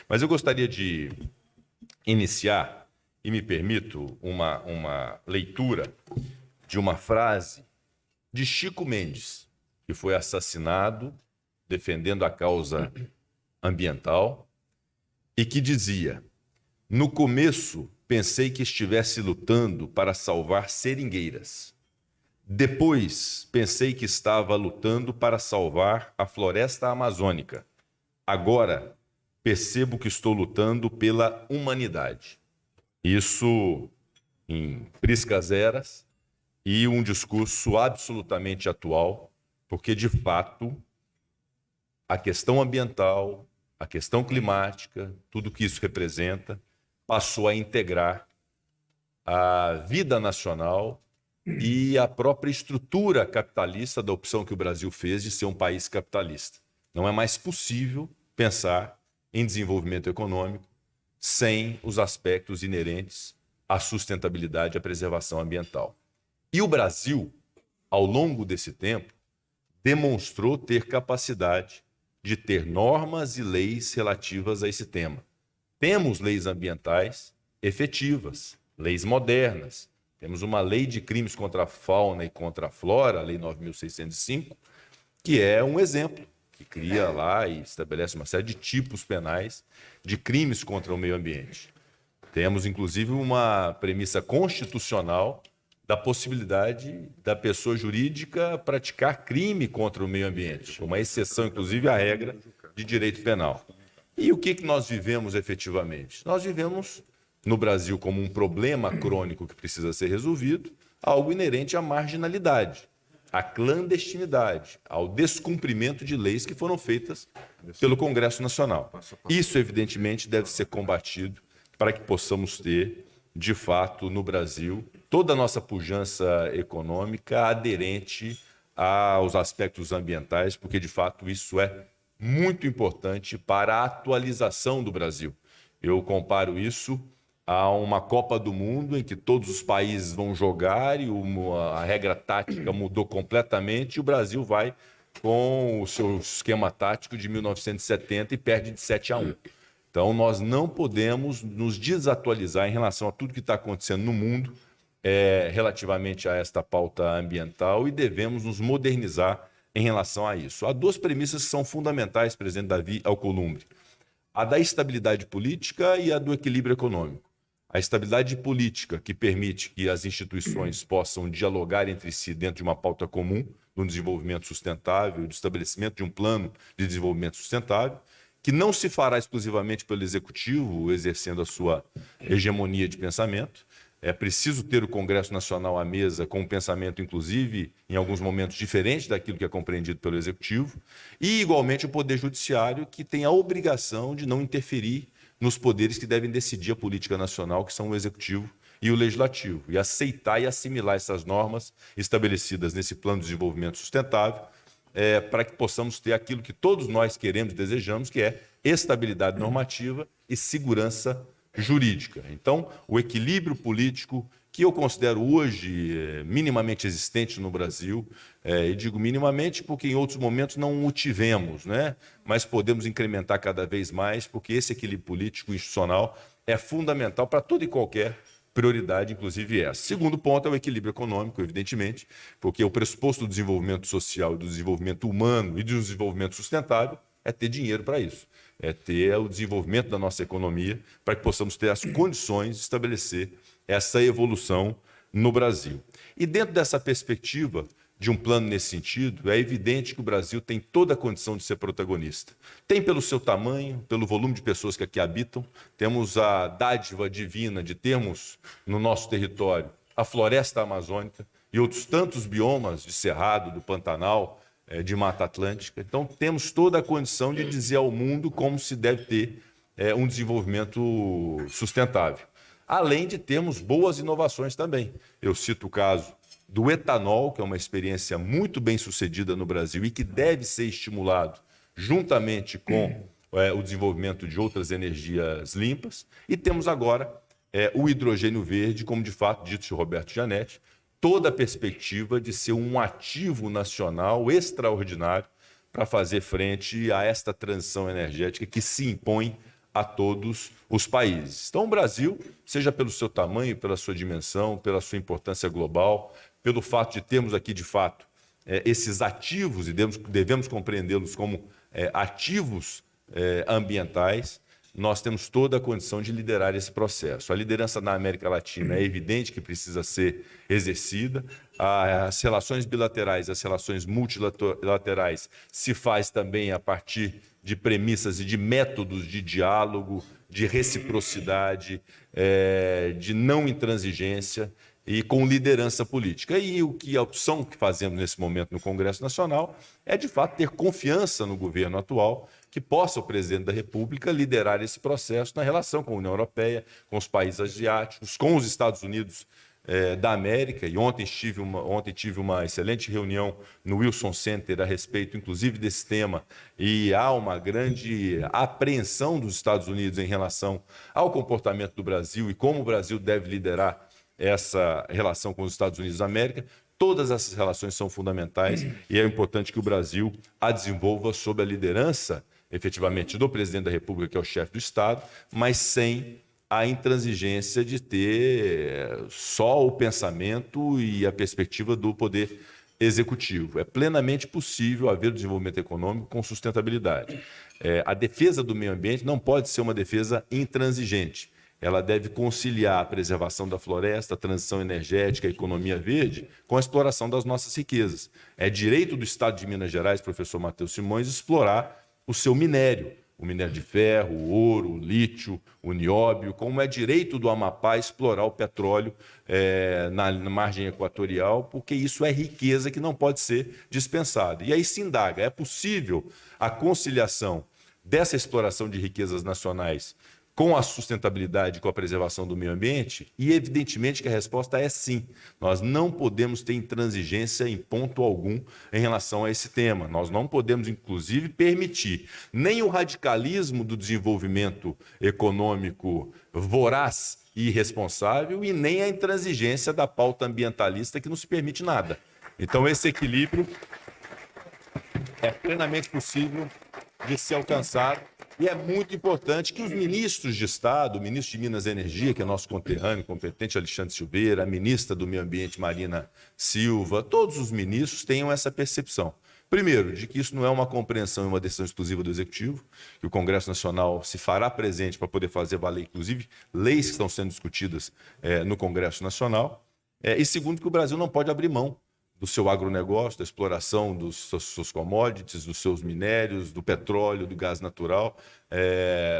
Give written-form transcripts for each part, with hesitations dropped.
Mas eu gostaria de iniciar, e me permito, uma leitura de uma frase de Chico Mendes, que foi assassinado defendendo a causa ambiental e que dizia: no começo pensei que estivesse lutando para salvar seringueiras. Depois pensei que estava lutando para salvar a floresta amazônica. Agora percebo que estou lutando pela humanidade. Isso em priscas eras e um discurso absolutamente atual, porque de fato a questão ambiental, a questão climática, tudo que isso representa, passou a integrar a vida nacional e a própria estrutura capitalista da opção que o Brasil fez de ser um país capitalista. Não é mais possível pensar em desenvolvimento econômico sem os aspectos inerentes à sustentabilidade e à preservação ambiental. E o Brasil, ao longo desse tempo, demonstrou ter capacidade de ter normas e leis relativas a esse tema. Temos leis ambientais efetivas, leis modernas. Temos uma lei de crimes contra a fauna e contra a flora, a Lei 9.605, que é um exemplo, que cria lá e estabelece uma série de tipos penais de crimes contra o meio ambiente. Temos, inclusive, uma premissa constitucional da possibilidade da pessoa jurídica praticar crime contra o meio ambiente, uma exceção, inclusive, à regra de direito penal. E o que nós vivemos efetivamente? Nós vivemos no Brasil como um problema crônico que precisa ser resolvido, algo inerente à marginalidade, à clandestinidade, ao descumprimento de leis que foram feitas pelo Congresso Nacional. Isso, evidentemente, deve ser combatido para que possamos ter, de fato, no Brasil, toda a nossa pujança econômica aderente aos aspectos ambientais, porque, de fato, isso é muito importante para a atualização do Brasil. Eu comparo isso a uma Copa do Mundo em que todos os países vão jogar e a regra tática mudou completamente e o Brasil vai com o seu esquema tático de 1970 e perde de 7-1. Então, nós não podemos nos desatualizar em relação a tudo que está acontecendo no mundo relativamente a esta pauta ambiental e devemos nos modernizar em relação a isso. Há duas premissas que são fundamentais, presidente Davi Alcolumbre: a da estabilidade política e a do equilíbrio econômico. A estabilidade política, que permite que as instituições possam dialogar entre si dentro de uma pauta comum do desenvolvimento sustentável, do estabelecimento de um plano de desenvolvimento sustentável, que não se fará exclusivamente pelo Executivo, exercendo a sua hegemonia de pensamento. É preciso ter o Congresso Nacional à mesa com um pensamento, inclusive, em alguns momentos, diferente daquilo que é compreendido pelo Executivo, e, igualmente, o Poder Judiciário, que tem a obrigação de não interferir nos poderes que devem decidir a política nacional, que são o Executivo e o Legislativo, e aceitar e assimilar essas normas estabelecidas nesse Plano de Desenvolvimento Sustentável, para que possamos ter aquilo que todos nós queremos e desejamos, que é estabilidade normativa e segurança jurídica. Então, o equilíbrio político, que eu considero hoje minimamente existente no Brasil, e digo minimamente porque em outros momentos não o tivemos, né? Mas podemos incrementar cada vez mais, porque esse equilíbrio político institucional é fundamental para toda e qualquer prioridade, inclusive essa. Segundo ponto é o equilíbrio econômico, evidentemente, porque o pressuposto do desenvolvimento social, do desenvolvimento humano e do desenvolvimento sustentável é ter dinheiro para isso, é ter o desenvolvimento da nossa economia para que possamos ter as condições de estabelecer essa evolução no Brasil. E dentro dessa perspectiva de um plano nesse sentido, é evidente que o Brasil tem toda a condição de ser protagonista. Tem pelo seu tamanho, pelo volume de pessoas que aqui habitam, temos a dádiva divina de termos no nosso território a floresta amazônica e outros tantos biomas de Cerrado, do Pantanal, de Mata Atlântica. Então, temos toda a condição de dizer ao mundo como se deve ter um desenvolvimento sustentável. Além de termos boas inovações também. Eu cito o caso do etanol, que é uma experiência muito bem sucedida no Brasil e que deve ser estimulado juntamente com o desenvolvimento de outras energias limpas. E temos agora o hidrogênio verde, como de fato disse o Roberto Gianetti, toda a perspectiva de ser um ativo nacional extraordinário para fazer frente a esta transição energética que se impõe a todos os países. Então, o Brasil, seja pelo seu tamanho, pela sua dimensão, pela sua importância global, pelo fato de termos aqui, de fato, esses ativos, e devemos compreendê-los como ativos ambientais, nós temos toda a condição de liderar esse processo. A liderança na América Latina é evidente que precisa ser exercida. As relações bilaterais, as relações multilaterais se faz também a partir de premissas e de métodos de diálogo, de reciprocidade, de não intransigência e com liderança política. E a opção que fazemos nesse momento no Congresso Nacional é, de fato, ter confiança no governo atual, que possa o presidente da República liderar esse processo na relação com a União Europeia, com os países asiáticos, com os Estados Unidos da América. E ontem tive uma excelente reunião no Wilson Center a respeito, inclusive, desse tema, e há uma grande apreensão dos Estados Unidos em relação ao comportamento do Brasil e como o Brasil deve liderar essa relação com os Estados Unidos da América. Todas essas relações são fundamentais e é importante que o Brasil a desenvolva sob a liderança, efetivamente, do presidente da República, que é o chefe do Estado, mas sem a intransigência de ter só o pensamento e a perspectiva do poder executivo. É plenamente possível haver desenvolvimento econômico com sustentabilidade. A defesa do meio ambiente não pode ser uma defesa intransigente. Ela deve conciliar a preservação da floresta, a transição energética, a economia verde, com a exploração das nossas riquezas. É direito do Estado de Minas Gerais, professor Matheus Simões, explorar o seu minério, o minério de ferro, o ouro, o lítio, o nióbio, como é direito do Amapá explorar o petróleo na margem equatorial, porque isso é riqueza que não pode ser dispensada. E aí se indaga, é possível a conciliação dessa exploração de riquezas nacionais com a sustentabilidade, com a preservação do meio ambiente? E evidentemente que a resposta é sim. Nós não podemos ter intransigência em ponto algum em relação a esse tema. Nós não podemos, inclusive, permitir nem o radicalismo do desenvolvimento econômico voraz e irresponsável e nem a intransigência da pauta ambientalista que não se permite nada. Então, esse equilíbrio é plenamente possível de ser alcançado. E é muito importante que os ministros de Estado, o ministro de Minas e Energia, que é nosso conterrâneo competente, Alexandre Silveira, a ministra do Meio Ambiente, Marina Silva, todos os ministros tenham essa percepção. Primeiro, de que isso não é uma compreensão e uma decisão exclusiva do Executivo, que o Congresso Nacional se fará presente para poder fazer valer, inclusive, leis que estão sendo discutidas no Congresso Nacional. E segundo, que o Brasil não pode abrir mão do seu agronegócio, da exploração dos seus commodities, dos seus minérios, do petróleo, do gás natural,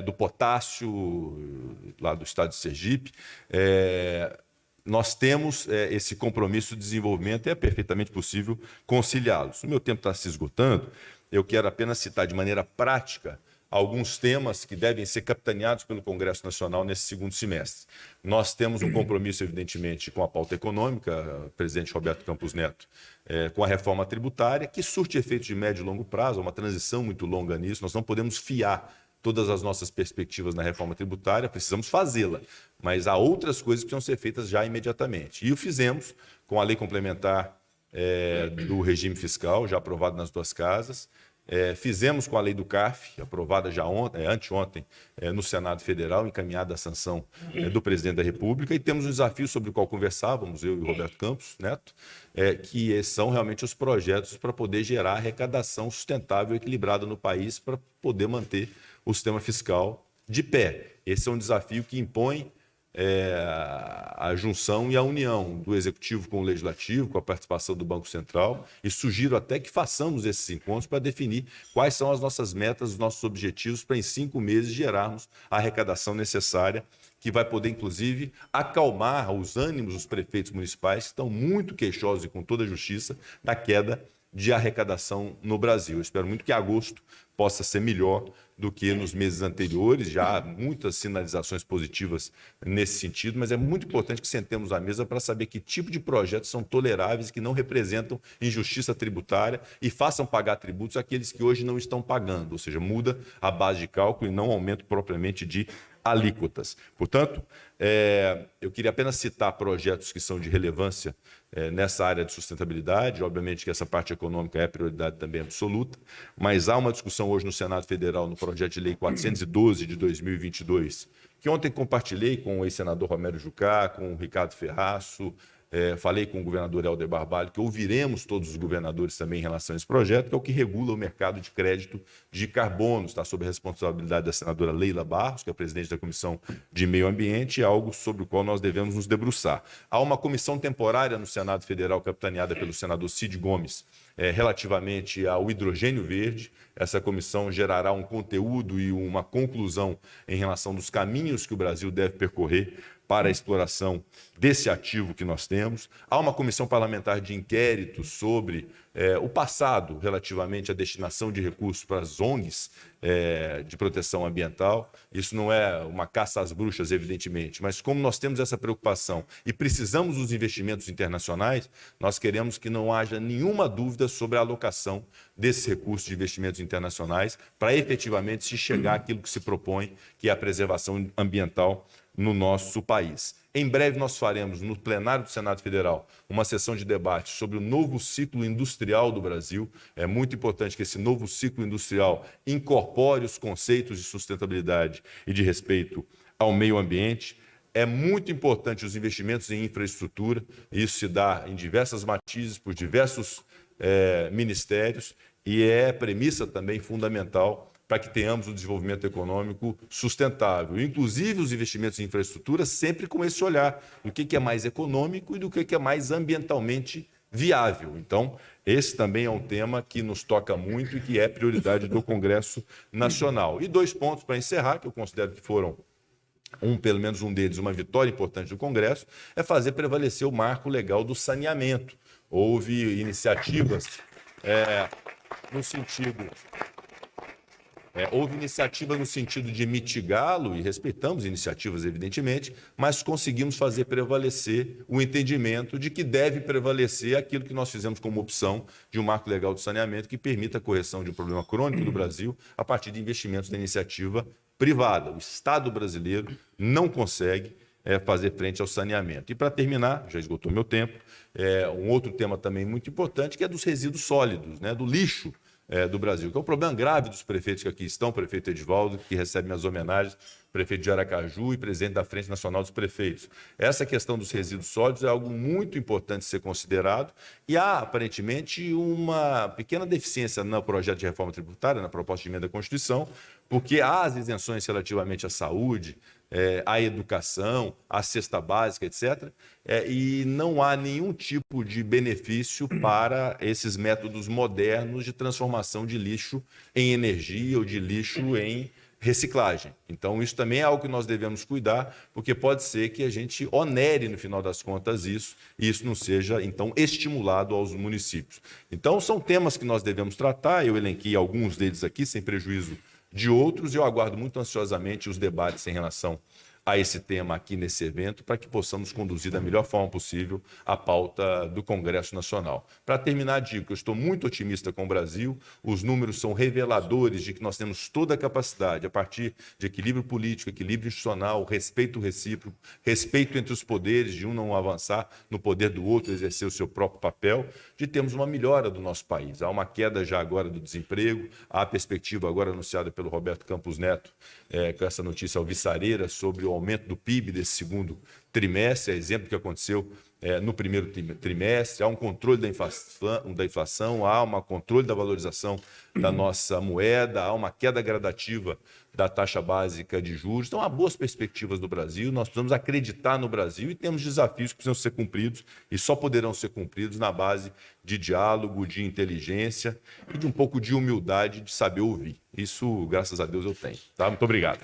do potássio, lá do estado de Sergipe. Nós temos esse compromisso de desenvolvimento e é perfeitamente possível conciliá-los. O meu tempo está se esgotando, eu quero apenas citar de maneira prática alguns temas que devem ser capitaneados pelo Congresso Nacional nesse segundo semestre. Nós temos um compromisso, evidentemente, com a pauta econômica, presidente Roberto Campos Neto, com a reforma tributária, que surte efeitos de médio e longo prazo, uma transição muito longa nisso. Nós não podemos fiar todas as nossas perspectivas na reforma tributária, precisamos fazê-la, mas há outras coisas que precisam ser feitas já imediatamente. E o fizemos com a lei complementar do regime fiscal, já aprovada nas duas casas. Fizemos com a lei do CARF, aprovada já anteontem no Senado Federal, encaminhada à sanção do presidente da República, e temos um desafio sobre o qual conversávamos, eu e o Roberto Campos Neto, que são realmente os projetos para poder gerar arrecadação sustentável e equilibrada no país, para poder manter o sistema fiscal de pé. Esse é um desafio que impõe a junção e a união do Executivo com o Legislativo, com a participação do Banco Central, e sugiro até que façamos esses encontros para definir quais são as nossas metas, os nossos objetivos, para em 5 meses gerarmos a arrecadação necessária, que vai poder, inclusive, acalmar os ânimos dos prefeitos municipais, que estão muito queixosos e com toda a justiça da queda de arrecadação no Brasil. Eu espero muito que agosto possa ser melhor do que nos meses anteriores. Já há muitas sinalizações positivas nesse sentido, mas é muito importante que sentemos à mesa para saber que tipo de projetos são toleráveis, que não representam injustiça tributária e façam pagar tributos àqueles que hoje não estão pagando, ou seja, muda a base de cálculo e não aumento propriamente de alíquotas. Portanto, eu queria apenas citar projetos que são de relevância nessa área de sustentabilidade. Obviamente que essa parte econômica é prioridade também absoluta, mas há uma discussão discussão hoje no Senado Federal, no projeto de lei 412 de 2022, que ontem compartilhei com o ex-senador Romero Jucá, com o Ricardo Ferraço, falei com o governador Helder Barbalho, que ouviremos todos os governadores também em relação a esse projeto, que é o que regula o mercado de crédito de carbono, está sob a responsabilidade da senadora Leila Barros, que é a presidente da Comissão de Meio Ambiente, algo sobre o qual nós devemos nos debruçar. Há uma comissão temporária no Senado Federal, capitaneada pelo senador Cid Gomes, relativamente ao hidrogênio verde. Essa comissão gerará um conteúdo e uma conclusão em relação dos caminhos que o Brasil deve percorrer para a exploração desse ativo que nós temos. Há uma comissão parlamentar de inquérito sobre o passado relativamente à destinação de recursos para as ONGs de proteção ambiental. Isso não é uma caça às bruxas, evidentemente, mas como nós temos essa preocupação e precisamos dos investimentos internacionais, nós queremos que não haja nenhuma dúvida sobre a alocação desses recursos de investimentos internacionais para efetivamente se chegar àquilo que se propõe, que é a preservação ambiental no nosso país. Em breve nós faremos, no plenário do Senado Federal, uma sessão de debate sobre o novo ciclo industrial do Brasil. É muito importante que esse novo ciclo industrial incorpore os conceitos de sustentabilidade e de respeito ao meio ambiente. É muito importante os investimentos em infraestrutura, isso se dá em diversas matizes, por diversos ministérios, e é premissa também fundamental para que tenhamos um desenvolvimento econômico sustentável. Inclusive os investimentos em infraestrutura sempre com esse olhar do que é mais econômico e do que é mais ambientalmente viável. Então, esse também é um tema que nos toca muito e que é prioridade do Congresso Nacional. E 2 pontos para encerrar, que eu considero que foram pelo menos um deles, uma vitória importante do Congresso, é fazer prevalecer o marco legal do saneamento. Houve iniciativas no sentido... houve iniciativa no sentido de mitigá-lo, e respeitamos iniciativas, evidentemente, mas conseguimos fazer prevalecer o entendimento de que deve prevalecer aquilo que nós fizemos como opção de um marco legal do saneamento que permita a correção de um problema crônico do Brasil a partir de investimentos da iniciativa privada. O Estado brasileiro não consegue fazer frente ao saneamento. E para terminar, já esgotou meu tempo, um outro tema também muito importante, que é dos resíduos sólidos, do lixo do Brasil, que é um problema grave dos prefeitos que aqui estão, o prefeito Edivaldo, que recebe minhas homenagens, prefeito de Aracaju e presidente da Frente Nacional dos Prefeitos. Essa questão dos resíduos sólidos é algo muito importante ser considerado e há, aparentemente, uma pequena deficiência no projeto de reforma tributária, na proposta de emenda à Constituição, porque há as isenções relativamente à saúde, à educação, à cesta básica, etc., e não há nenhum tipo de benefício para esses métodos modernos de transformação de lixo em energia ou de lixo em reciclagem. Então, isso também é algo que nós devemos cuidar, porque pode ser que a gente onere, no final das contas, isso, e isso não seja, então, estimulado aos municípios. Então, são temas que nós devemos tratar, eu elenquei alguns deles aqui, sem prejuízo de outros, e eu aguardo muito ansiosamente os debates em relação a esse tema aqui nesse evento, para que possamos conduzir da melhor forma possível a pauta do Congresso Nacional. Para terminar, digo que eu estou muito otimista com o Brasil, os números são reveladores de que nós temos toda a capacidade, a partir de equilíbrio político, equilíbrio institucional, respeito recíproco, respeito entre os poderes, de um não avançar no poder do outro, exercer o seu próprio papel, de termos uma melhora do nosso país. Há uma queda já agora do desemprego, há a perspectiva agora anunciada pelo Roberto Campos Neto, com essa notícia alvissareira sobre o aumento do PIB desse segundo trimestre, exemplo que aconteceu no primeiro trimestre, há um controle da inflação, há um controle da valorização da nossa moeda, há uma queda gradativa da taxa básica de juros. Então, há boas perspectivas do Brasil, nós precisamos acreditar no Brasil e temos desafios que precisam ser cumpridos e só poderão ser cumpridos na base de diálogo, de inteligência e de um pouco de humildade, de saber ouvir. Isso, graças a Deus, eu tenho. Tá? Muito obrigado.